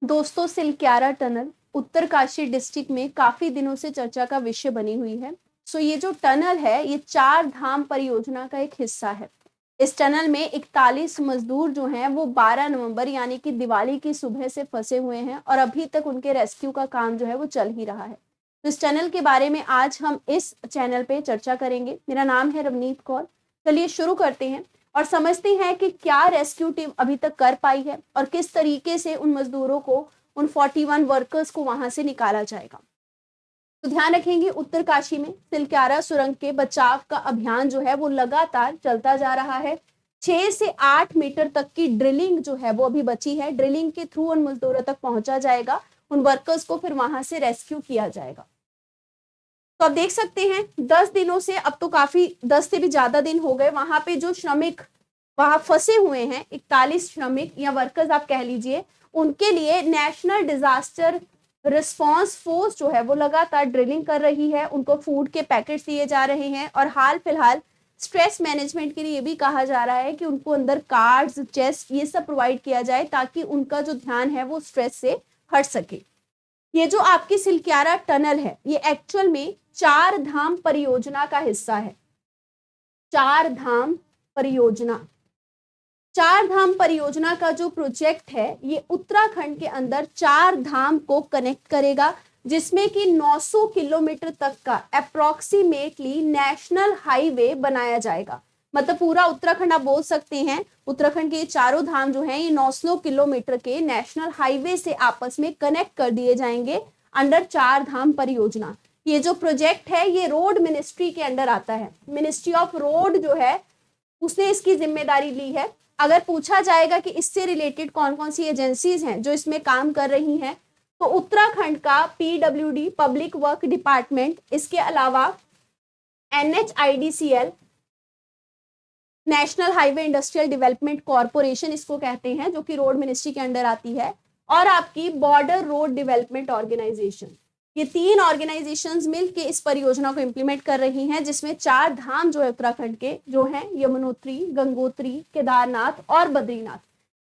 दोस्तों, Silkyara tunnel Uttarkashi district में काफी दिनों से चर्चा का विषय बनी हुई है। ये जो टनल है ये चार धाम परियोजना का एक हिस्सा है। इस टनल में 41 मजदूर जो हैं वो 12 नवंबर यानी कि दिवाली की सुबह से फंसे हुए हैं और अभी तक उनके रेस्क्यू का काम जो है वो चल ही रहा है। तो इस टनल के बारे में आज हम इस चैनल पे चर्चा करेंगे। मेरा नाम है रवनीत कौर। चलिए शुरू करते हैं और समझते हैं कि क्या रेस्क्यू टीम अभी तक कर पाई है और किस तरीके से उन मजदूरों को, उन 41 वर्कर्स को वहां से निकाला जाएगा। तो ध्यान रखेंगे, उत्तरकाशी में सिलक्यारा सुरंग के बचाव का अभियान जो है वो लगातार चलता जा रहा है। 6 से 8 मीटर तक की ड्रिलिंग जो है वो अभी बची है। ड्रिलिंग के थ्रू उन मजदूरों तक पहुंचा जाएगा, उन वर्कर्स को फिर वहां से रेस्क्यू किया जाएगा। तो आप देख सकते हैं 10 दिनों से, अब तो काफी 10 से भी ज्यादा दिन हो गए, वहां पे जो श्रमिक वहां फंसे हुए हैं 41 श्रमिक या वर्कर्स आप कह लीजिए, उनके लिए नेशनल डिजास्टर रिस्पांस फोर्स जो है वो लगातार ड्रिलिंग कर रही है। उनको फूड के पैकेट्स दिए जा रहे हैं और हाल फिलहाल स्ट्रेस मैनेजमेंट के लिए ये भी कहा जा रहा है कि उनको अंदर कार्ड्स, चेस्ट, ये सब प्रोवाइड किया जाए ताकि उनका जो ध्यान है वो स्ट्रेस से हट सके। ये जो आपकी सिलक्यारा टनल है ये एक्चुअल में चार धाम परियोजना का हिस्सा है। चार धाम परियोजना, चार धाम परियोजना का जो प्रोजेक्ट है ये उत्तराखंड के अंदर चार धाम को कनेक्ट करेगा, जिसमें कि 900 किलोमीटर तक का अप्रोक्सीमेटली नेशनल हाईवे बनाया जाएगा। मतलब पूरा उत्तराखंड आप बोल सकते हैं, उत्तराखंड के चारों धाम जो हैं ये 900 किलोमीटर के नेशनल हाईवे से आपस में कनेक्ट कर दिए जाएंगे अंडर चार धाम परियोजना। ये जो प्रोजेक्ट है ये रोड मिनिस्ट्री के अंडर आता है। मिनिस्ट्री ऑफ रोड जो है उसने इसकी जिम्मेदारी ली है। अगर पूछा जाएगा कि इससे रिलेटेड कौन कौन सी एजेंसीज हैं जो इसमें काम कर रही हैं, तो उत्तराखंड का PWD पब्लिक वर्क डिपार्टमेंट, इसके अलावा NHIDCL national highway industrial development corporation इसको कहते हैं, जो कि रोड मिनिस्ट्री के अंडर आती है, और आपकी बॉर्डर रोड डेवलपमेंट ऑर्गेनाइजेशन। ये तीन ऑर्गेनाइजेशंस मिलकर इस परियोजना को इंप्लीमेंट कर रही हैं, जिसमें चार धाम जो है उत्तराखंड के जो हैं यमुनोत्री, गंगोत्री, केदारनाथ और बद्रीनाथ,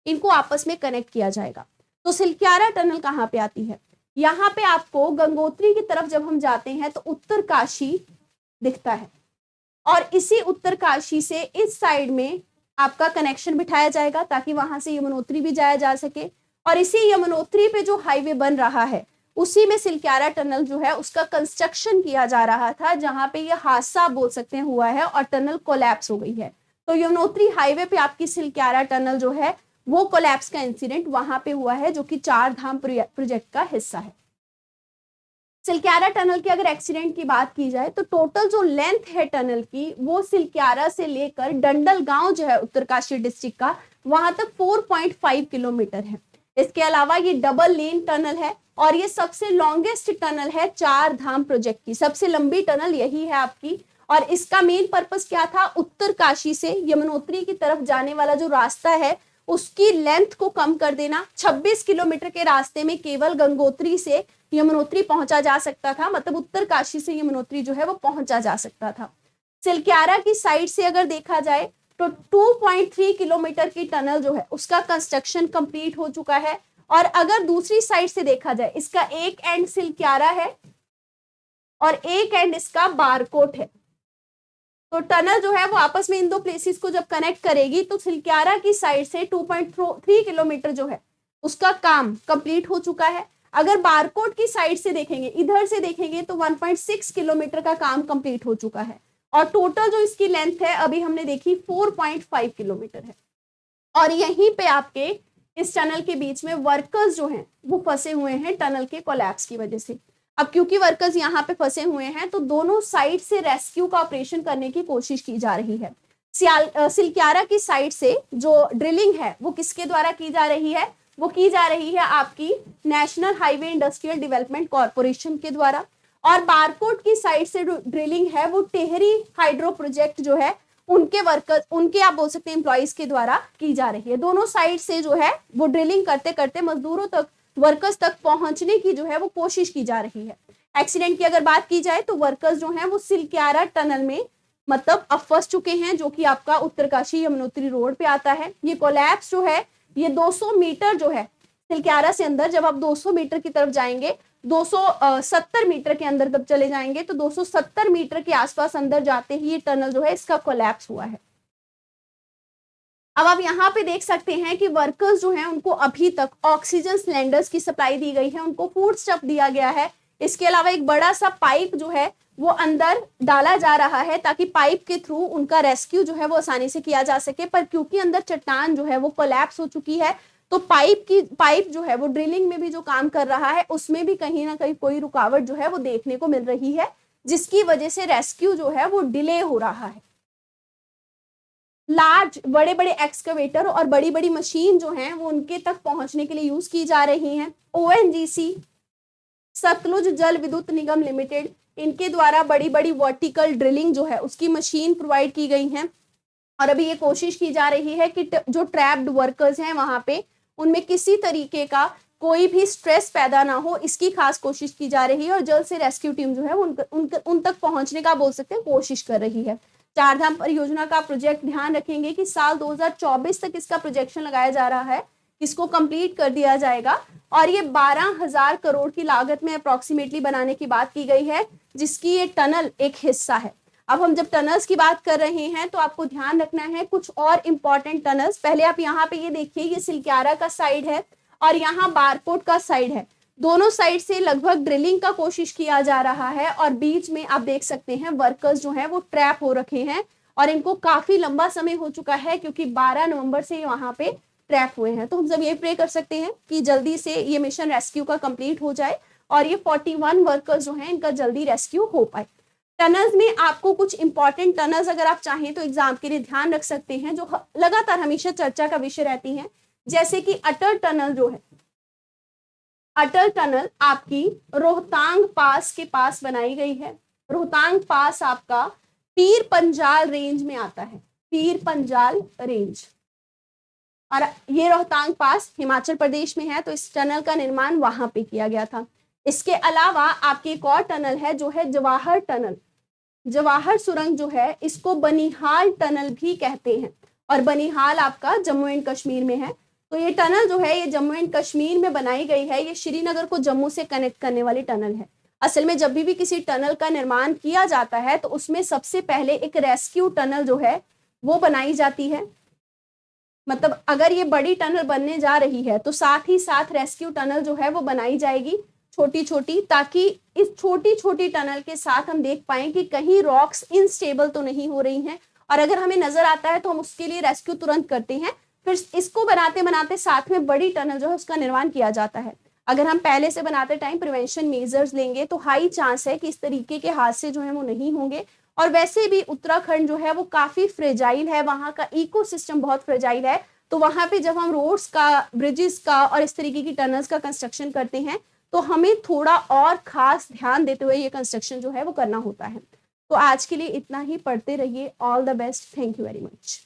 इनको आपस में कनेक्ट किया जाएगा। तो सिलक्यारा टनल कहाँ पे आती है? यहाँ पे आपको गंगोत्री की तरफ जब हम जाते हैं तो उत्तरकाशी दिखता है और इसी उत्तरकाशी से इस साइड में आपका कनेक्शन बिठाया जाएगा ताकि वहां से यमुनोत्री भी जाया जा सके। और इसी यमुनोत्री पे जो हाईवे बन रहा है उसी में सिलक्यारा टनल जो है उसका कंस्ट्रक्शन किया जा रहा था, जहां पे ये हादसा बोल सकते हैं हुआ है और टनल कोलैप्स हो गई है। तो यमुनोत्री हाईवे पे आपकी सिलक्यारा टनल जो है वो कोलैप्स का इंसिडेंट वहां पे हुआ है, जो कि चार धाम प्रोजेक्ट का हिस्सा है। सिलक्यारा टनल के अगर एक्सीडेंट की बात की जाए तो टोटल जो लेंथ है टनल की वो सिलक्यारा से लेकर डंडल गांव जो है उत्तरकाशी डिस्ट्रिक्ट का, वहां तक 4.5 किलोमीटर है। इसके अलावा ये डबल लेन टनल है और ये सबसे लॉन्गेस्ट टनल है चार धाम प्रोजेक्ट की। सबसे लंबी टनल यही है आपकी। और इसका मेन पर्पस क्या था? उत्तरकाशी से यमुनोत्री की तरफ जाने वाला जो रास्ता है उसकी लेंथ को कम कर देना। 26 किलोमीटर के रास्ते में केवल गंगोत्री से यमुनोत्री पहुंचा जा सकता था, मतलब उत्तरकाशी से यमुनोत्री जो है वो पहुंचा जा सकता था। सिलक्यारा की साइड से अगर देखा जाए तो 2.3 किलोमीटर की टनल जो है उसका कंस्ट्रक्शन कंप्लीट हो चुका है। और अगर दूसरी साइड से देखा जाए, इसका एक एंड सिलक्यारा है और एक एंड इसका बारकोट है। तो टनल जो है वो आपस में इन दो प्लेसेस को जब कनेक्ट करेगी तो सिलक्यारा की साइड से 2.3 किलोमीटर जो है उसका काम कंप्लीट हो चुका है। अगर बारकोट की साइड से देखेंगे, इधर से देखेंगे, तो 1.6 किलोमीटर का काम कंप्लीट हो चुका है। और टोटल जो इसकी लेंथ है अभी हमने देखी 4.5 किलोमीटर है। और यहीं पे आपके इस टनल के बीच में वर्कर्स जो हैं वो फंसे हुए हैं टनल के कोलैप्स की वजह से। अब क्योंकि वर्कर्स यहाँ पे फंसे हुए हैं तो दोनों साइड से रेस्क्यू का ऑपरेशन करने की कोशिश की जा रही है। सिलक्यारा की साइड से जो ड्रिलिंग है वो किसके द्वारा की जा रही है? वो की जा रही है आपकी national highway industrial development corporation के द्वारा। और बारकोट की साइड से जो ड्रिलिंग है वो टेहरी हाइड्रो प्रोजेक्ट जो है उनके वर्कर्स, उनके आप बोल सकते हैं एम्प्लॉइज के द्वारा की जा रही है। दोनों साइड से जो है वो ड्रिलिंग करते करते मजदूरों तक, वर्कर्स तक पहुंचने की जो है वो कोशिश की जा रही है। एक्सीडेंट की अगर बात की जाए तो वर्कर्स जो हैं वो सिलक्यारा टनल में मतलब अब फंस चुके हैं, जो कि आपका उत्तरकाशी यमुनोत्री रोड पे आता है। ये कोलैप्स जो है ये 200 मीटर जो है सिलक्यारा से अंदर जब आप 200 मीटर की तरफ जाएंगे, 270 मीटर के अंदर तब चले जाएंगे तो 270 मीटर के आसपास अंदर जाते ही ये टनल जो है इसका कोलैप्स हुआ है। अब आप यहाँ पे देख सकते हैं कि वर्कर्स जो हैं उनको अभी तक ऑक्सीजन सिलेंडर्स की सप्लाई दी गई है, उनको फूड स्टफ दिया गया है। इसके अलावा एक बड़ा सा पाइप जो है वो अंदर डाला जा रहा है ताकि पाइप के थ्रू उनका रेस्क्यू जो है वो आसानी से किया जा सके, पर क्योंकि अंदर चट्टान जो है वो कोलैप्स हो चुकी है तो पाइप जो है वो ड्रिलिंग में भी जो काम कर रहा है उसमें भी कहीं ना कहीं कोई रुकावट जो है वो देखने को मिल रही है, जिसकी वजह से रेस्क्यू जो है वो डिले हो रहा है। लार्ज बड़े बड़े एक्सकवेटर और बड़ी बड़ी मशीन जो हैं वो उनके तक पहुंचने के लिए यूज की जा रही हैं। ओएनजीसी, सतलुज जल विद्युत निगम लिमिटेड, इनके द्वारा बड़ी बड़ी वर्टिकल ड्रिलिंग जो है उसकी मशीन प्रोवाइड की गई हैं और अभी ये कोशिश की जा रही है कि जो ट्रैप्ड वर्कर्स हैं वहां पे उनमें किसी तरीके का कोई भी स्ट्रेस पैदा ना हो, इसकी खास कोशिश की जा रही है और जल्द से रेस्क्यू टीम जो है उन तक पहुंचने का बोल सकते हैं कोशिश कर रही है। चारधाम परियोजना का प्रोजेक्ट ध्यान रखेंगे कि साल 2024 तक इसका प्रोजेक्शन लगाया जा रहा है, इसको कंप्लीट कर दिया जाएगा और ये 12,000 करोड़ की लागत में अप्रोक्सीमेटली बनाने की बात की गई है, जिसकी ये टनल एक हिस्सा है। अब हम जब टनल्स की बात कर रहे हैं तो आपको ध्यान रखना है कुछ और इंपॉर्टेंट टनल्स। पहले आप यहाँ पे ये देखिए, ये सिलक्यारा का साइड है और यहाँ बारकोट का साइड है, दोनों साइड से लगभग ड्रिलिंग का कोशिश किया जा रहा है और बीच में आप देख सकते हैं वर्कर्स जो हैं वो ट्रैप हो रखे हैं और इनको काफी लंबा समय हो चुका है क्योंकि 12 नवंबर से वहां पे ट्रैप हुए हैं। तो हम सब ये प्रे कर सकते हैं कि जल्दी से ये मिशन रेस्क्यू का कंप्लीट हो जाए और ये 41 वर्कर्स जो हैं इनका जल्दी रेस्क्यू हो पाए। टनल्स में आपको कुछ इंपॉर्टेंट टनल्स अगर आप चाहें तो एग्जाम के लिए ध्यान रख सकते हैं जो लगातार हमेशा चर्चा का विषय रहती हैं, जैसे कि अटल टनल जो है, अटल टनल आपकी रोहतांग पास के पास बनाई गई है। रोहतांग पास आपका पीर पंजाल रेंज में आता है, पीर पंजाल रेंज, और ये रोहतांग पास हिमाचल प्रदेश में है तो इस टनल का निर्माण वहां पे किया गया था। इसके अलावा आपकी एक और टनल है जो है जवाहर टनल, जवाहर सुरंग जो है इसको बनिहाल टनल भी कहते हैं और बनिहाल आपका जम्मू एंड कश्मीर में है। तो ये टनल जो है ये जम्मू एंड कश्मीर में बनाई गई है, ये श्रीनगर को जम्मू से कनेक्ट करने वाली टनल है। असल में जब भी किसी टनल का निर्माण किया जाता है तो उसमें सबसे पहले एक रेस्क्यू टनल जो है वो बनाई जाती है, मतलब अगर ये बड़ी टनल बनने जा रही है तो साथ ही साथ रेस्क्यू टनल जो है वो बनाई जाएगी छोटी छोटी, ताकि इस छोटी छोटी टनल के साथ हम देख पाएं कि कहीं रॉक्स इनस्टेबल तो नहीं हो रही हैं और अगर हमें नजर आता है तो हम उसके लिए रेस्क्यू तुरंत करते हैं, फिर इसको बनाते बनाते साथ में बड़ी टनल जो है उसका निर्माण किया जाता है। अगर हम पहले से बनाते टाइम प्रिवेंशन मेजर्स लेंगे तो हाई चांस है कि इस तरीके के हादसे जो है वो नहीं होंगे। और वैसे भी उत्तराखंड जो है वो काफी फ्रेजाइल है, वहाँ का इकोसिस्टम बहुत फ्रेजाइल है, तो वहाँ पे जब हम रोड्स का, ब्रिजेस का और इस तरीके की टनल्स का कंस्ट्रक्शन करते हैं तो हमें थोड़ा और खास ध्यान देते हुए ये कंस्ट्रक्शन जो है वो करना होता है। तो आज के लिए इतना ही, पढ़ते रहिए। All the best, thank you very much.